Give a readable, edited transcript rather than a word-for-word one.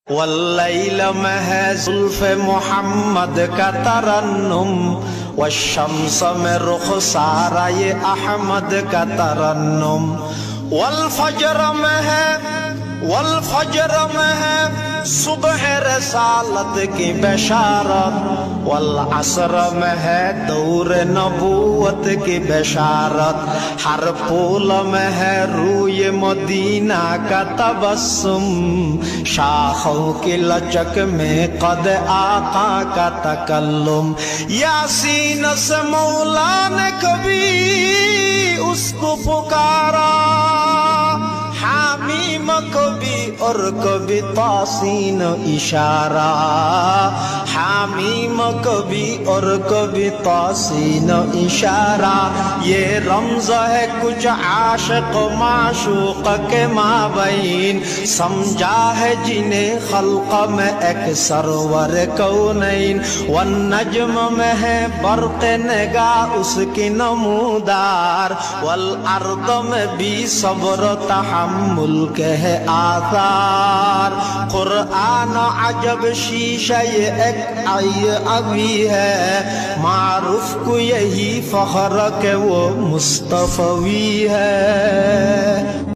वल्लैल में है जुल्फ़े मोहम्मद का तरन्नुम, वश्शम्स में रुख़सारा ये अहमद का तरन्नुम। वल फजर में है सुबह रसालत की बशारत, वल असर में है दौर नबूवत की बशारत। हर फूल में है रूए मदीना का तबस्सुम, शाखों की लचक में कद आका का तकल्लुम। यासीन से मौला ने कभी उसको पुकारा, हामीम कभी और कभी तासीन इशारा, हामीम कभी और कभी तासीन इशारा। ये रमज़ है कुछ आशिक़ माशूक़ के माबैन, समझा है जिन्हें खल्क़ में एक सरवर कौनैन। वन नज्म में है बर्क़ निगाह उसकी नमूदार, वल अर्द में भी सब्र तहम्मुल के है आसार। कुरान अजब शीशा ये एक अभी है, मारूफ को यही फख्र के वो मुस्तफ़वी है।